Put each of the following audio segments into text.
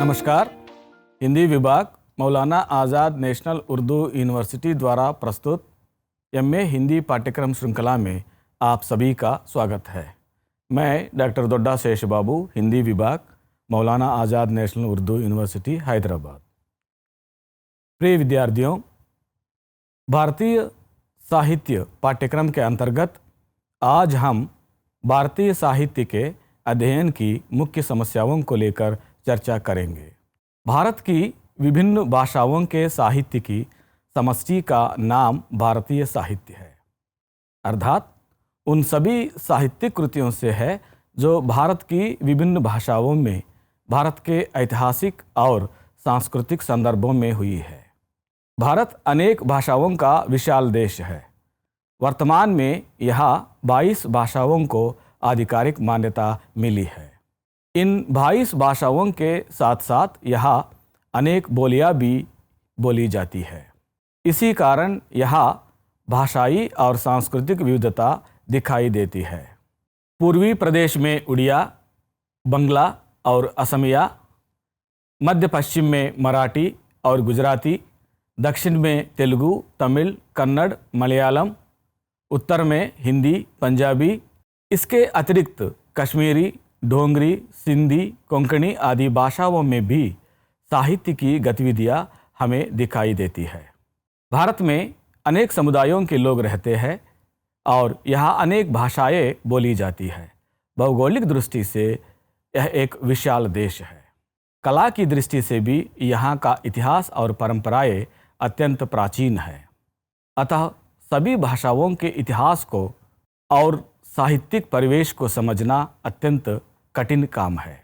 नमस्कार। हिंदी विभाग मौलाना आज़ाद national Urdu university द्वारा प्रस्तुत एमए हिंदी पाठ्यक्रम श्रृंखला में आप सभी का स्वागत है। मैं डॉक्टर दोड्डा शेष बाबू, हिंदी विभाग मौलाना आज़ाद नेशनल उर्दू यूनिवर्सिटी हैदराबाद। प्रिय विद्यार्थियों, भारतीय साहित्य पाठ्यक्रम के अंतर्गत आज हम भारतीय साहित्य के अध्ययन की मुख्य समस्याओं को लेकर चर्चा करेंगे। भारत की विभिन्न भाषाओं के साहित्य की समष्टि का नाम भारतीय साहित्य है, अर्थात उन सभी साहित्यिक कृतियों से है जो भारत की विभिन्न भाषाओं में भारत के ऐतिहासिक और सांस्कृतिक संदर्भों में हुई है। भारत अनेक भाषाओं का विशाल देश है। वर्तमान में यहाँ 22 भाषाओं को आधिकारिक मान्यता मिली है। इन 22 भाषाओं के साथ साथ यहाँ अनेक बोलियां भी बोली जाती है। इसी कारण यहाँ भाषाई और सांस्कृतिक विविधता दिखाई देती है। पूर्वी प्रदेश में उड़िया, बंगला और असमिया, मध्य पश्चिम में मराठी और गुजराती, दक्षिण में तेलुगु, तमिल, कन्नड़, मलयालम, उत्तर में हिंदी, पंजाबी, इसके अतिरिक्त कश्मीरी, डोंगरी, सिंधी, कोंकणी आदि भाषाओं में भी साहित्य की गतिविधियां हमें दिखाई देती है। भारत में अनेक समुदायों के लोग रहते हैं और यहाँ अनेक भाषाएं बोली जाती है। भौगोलिक दृष्टि से यह एक विशाल देश है। कला की दृष्टि से भी यहाँ का इतिहास और परंपराएं अत्यंत प्राचीन है। अतः सभी भाषाओं के इतिहास को और साहित्यिक परिवेश को समझना अत्यंत कठिन काम है।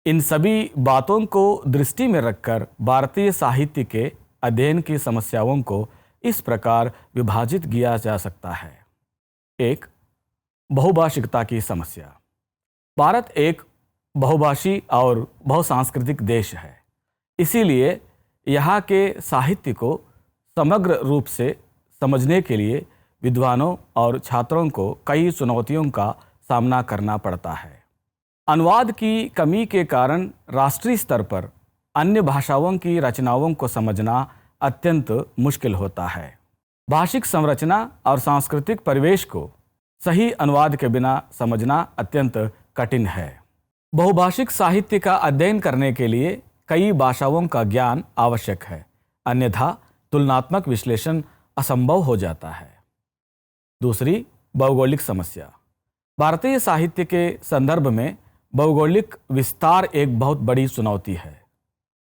इन सभी बातों को दृष्टि में रखकर भारतीय साहित्य के अध्ययन की समस्याओं को इस प्रकार विभाजित किया जा सकता है। एक, बहुभाषिकता की समस्या। भारत एक बहुभाषी और बहुसांस्कृतिक देश है। इसीलिए यहाँ के साहित्य को समग्र रूप से समझने के लिए विद्वानों और छात्रों को कई चुनौतियों का सामना करना पड़ता है। अनुवाद की कमी के कारण राष्ट्रीय स्तर पर अन्य भाषाओं की रचनाओं को समझना अत्यंत मुश्किल होता है। भाषिक संरचना और सांस्कृतिक परिवेश को सही अनुवाद के बिना समझना अत्यंत कठिन है। बहुभाषिक साहित्य का अध्ययन करने के लिए कई भाषाओं का ज्ञान आवश्यक है, अन्यथा तुलनात्मक विश्लेषण असंभव हो जाता है। दूसरी, भौगोलिक समस्या। भारतीय साहित्य के संदर्भ में भौगोलिक विस्तार एक बहुत बड़ी चुनौती है।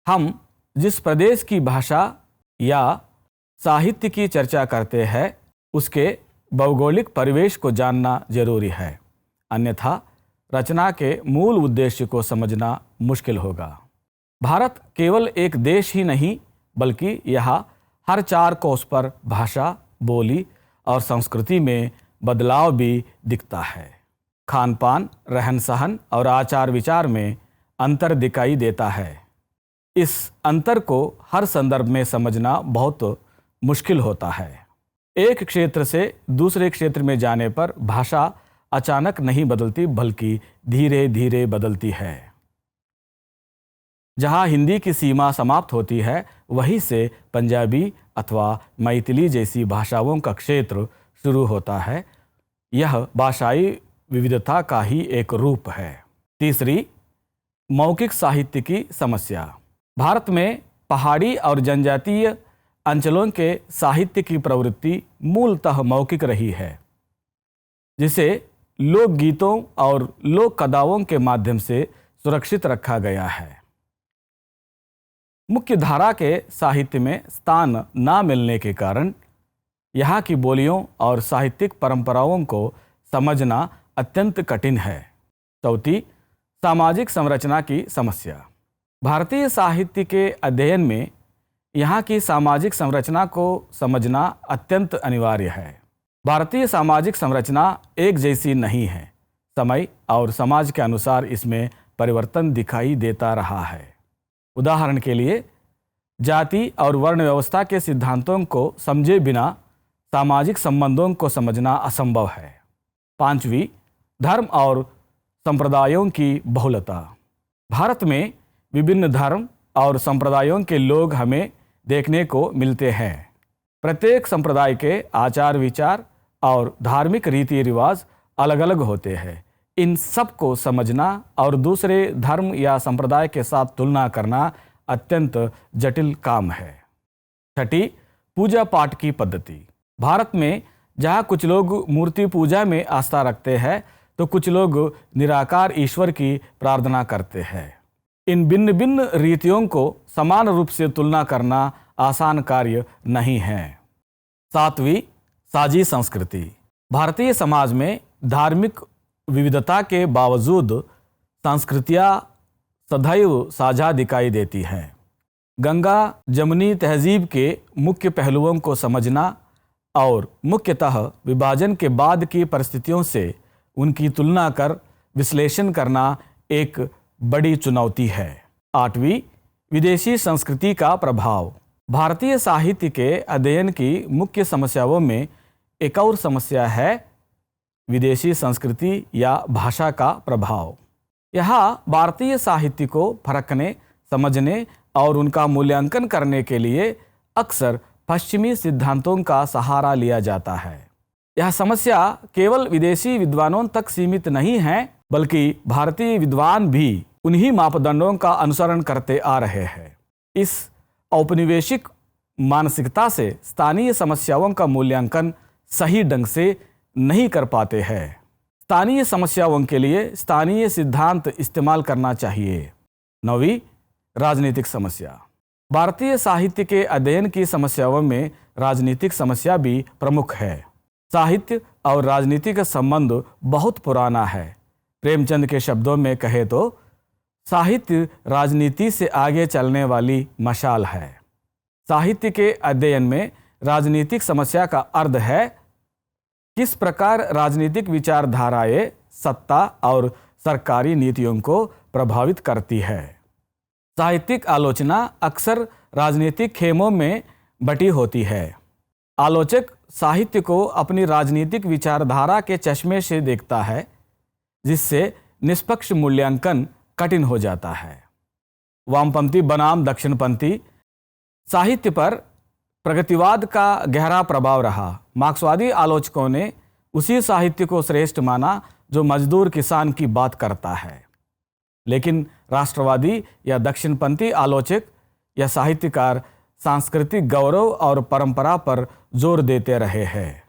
हम जिस प्रदेश की भाषा या साहित्य की चर्चा करते हैं उसके भौगोलिक परिवेश को जानना जरूरी है, अन्यथा रचना के मूल उद्देश्य को समझना मुश्किल होगा। भारत केवल एक देश ही नहीं बल्कि यहाँ हर 4 कोस पर भाषा, बोली और संस्कृति में बदलाव भी दिखता है। खान पान, रहन सहन और आचार विचार में अंतर दिखाई देता है। इस अंतर को हर संदर्भ में समझना बहुत मुश्किल होता है। एक क्षेत्र से दूसरे क्षेत्र में जाने पर भाषा अचानक नहीं बदलती बल्कि धीरे धीरे बदलती है। जहाँ हिंदी की सीमा समाप्त होती है वहीं से पंजाबी अथवा मैथिली जैसी भाषाओं का क्षेत्र शुरू होता है। यह भाषाई विविधता का ही एक रूप है। तीसरी, मौखिक साहित्य की समस्या। भारत में पहाड़ी और जनजातीय अंचलों के साहित्य की प्रवृत्ति मूलतः मौखिक रही है, जिसे लोकगीतों और लोक कथाओं के माध्यम से सुरक्षित रखा गया है। मुख्य धारा के साहित्य में स्थान न मिलने के कारण यहाँ की बोलियों और साहित्यिक परंपराओं को समझना अत्यंत कठिन है। चौथी, सामाजिक संरचना की समस्या। भारतीय साहित्य के अध्ययन में यहाँ की सामाजिक संरचना को समझना अत्यंत अनिवार्य है। भारतीय सामाजिक संरचना एक जैसी नहीं है। समय और समाज के अनुसार इसमें परिवर्तन दिखाई देता रहा है। उदाहरण के लिए, जाति और वर्ण व्यवस्था के सिद्धांतों को समझे बिना सामाजिक संबंधों को समझना असंभव है। 5वीं, धर्म और संप्रदायों की बहुलता। भारत में विभिन्न धर्म और संप्रदायों के लोग हमें देखने को मिलते हैं। प्रत्येक संप्रदाय के आचार विचार और धार्मिक रीति रिवाज अलग अलग होते हैं। इन सब को समझना और दूसरे धर्म या संप्रदाय के साथ तुलना करना अत्यंत जटिल काम है। 6ठी, पूजा पाठ की पद्धति। भारत में जहाँ कुछ लोग मूर्ति पूजा में आस्था रखते हैं तो कुछ लोग निराकार ईश्वर की प्रार्थना करते हैं। इन भिन्न भिन्न रीतियों को समान रूप से तुलना करना आसान कार्य नहीं है। 7वीं, साझी संस्कृति। भारतीय समाज में धार्मिक विविधता के बावजूद संस्कृतियाँ सदैव साझा दिखाई देती हैं। गंगा जमुनी तहजीब के मुख्य पहलुओं को समझना और मुख्यतः विभाजन के बाद की परिस्थितियों से उनकी तुलना कर विश्लेषण करना एक बड़ी चुनौती है। 8वीं, विदेशी संस्कृति का प्रभाव। भारतीय साहित्य के अध्ययन की मुख्य समस्याओं में एक और समस्या है विदेशी संस्कृति या भाषा का प्रभाव। यहाँ भारतीय साहित्य को परखने, समझने और उनका मूल्यांकन करने के लिए अक्सर पश्चिमी सिद्धांतों का सहारा लिया जाता है। यह समस्या केवल विदेशी विद्वानों तक सीमित नहीं है, बल्कि भारतीय विद्वान भी उन्हीं मापदंडों का अनुसरण करते आ रहे हैं। इस औपनिवेशिक मानसिकता से स्थानीय समस्याओं का मूल्यांकन सही ढंग से नहीं कर पाते हैं। स्थानीय समस्याओं के लिए स्थानीय सिद्धांत इस्तेमाल करना चाहिए। 9वीं, राजनीतिक समस्या। भारतीय साहित्य के अध्ययन की समस्याओं में राजनीतिक समस्या भी प्रमुख है। साहित्य और राजनीति का संबंध बहुत पुराना है। प्रेमचंद के शब्दों में कहे तो साहित्य राजनीति से आगे चलने वाली मशाल है। साहित्य के अध्ययन में राजनीतिक समस्या का अर्थ है किस प्रकार राजनीतिक विचारधाराएं सत्ता और सरकारी नीतियों को प्रभावित करती है। साहित्यिक आलोचना अक्सर राजनीतिक खेमों में बटी होती है। आलोचक साहित्य को अपनी राजनीतिक विचारधारा के चश्मे से देखता है, जिससे निष्पक्ष मूल्यांकन कठिन हो जाता है। वामपंथी बनाम दक्षिणपंथी साहित्य पर प्रगतिवाद का गहरा प्रभाव रहा। मार्क्सवादी आलोचकों ने उसी साहित्य को श्रेष्ठ माना जो मजदूर किसान की बात करता है, लेकिन राष्ट्रवादी या दक्षिणपंथी आलोचक या साहित्यकार सांस्कृतिक गौरव और परंपरा पर जोर देते रहे हैं।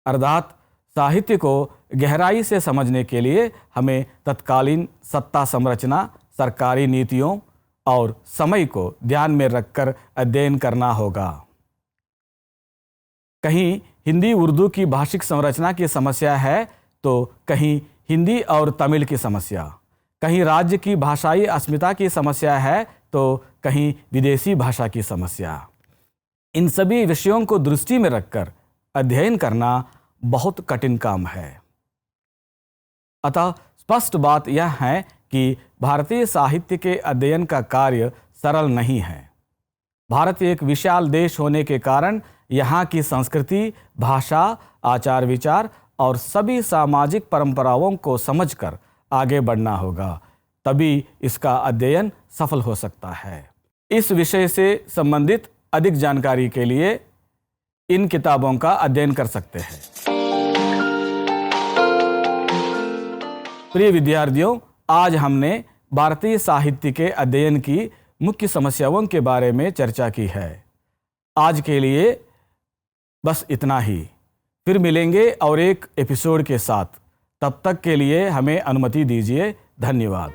अर्थात साहित्य को गहराई से समझने के लिए हमें तत्कालीन सत्ता संरचना, सरकारी नीतियों और समय को ध्यान में रखकर अध्ययन करना होगा। कहीं हिंदी उर्दू की भाषिक संरचना की समस्या है तो कहीं हिंदी और तमिल की समस्या, कहीं राज्य की भाषाई अस्मिता की समस्या है तो कहीं विदेशी भाषा की समस्या। इन सभी विषयों को दृष्टि में रखकर अध्ययन करना बहुत कठिन काम है। अतः स्पष्ट बात यह है कि भारतीय साहित्य के अध्ययन का कार्य सरल नहीं है। भारत एक विशाल देश होने के कारण यहाँ की संस्कृति, भाषा, आचार विचार और सभी सामाजिक परंपराओं को समझकर आगे बढ़ना होगा, तभी इसका अध्ययन सफल हो सकता है। इस विषय से संबंधित अधिक जानकारी के लिए इन किताबों का अध्ययन कर सकते हैं। प्रिय विद्यार्थियों, आज हमने भारतीय साहित्य के अध्ययन की मुख्य समस्याओं के बारे में चर्चा की है। आज के लिए बस इतना ही। फिर मिलेंगे और एक एपिसोड के साथ। तब तक के लिए हमें अनुमति दीजिए। धन्यवाद।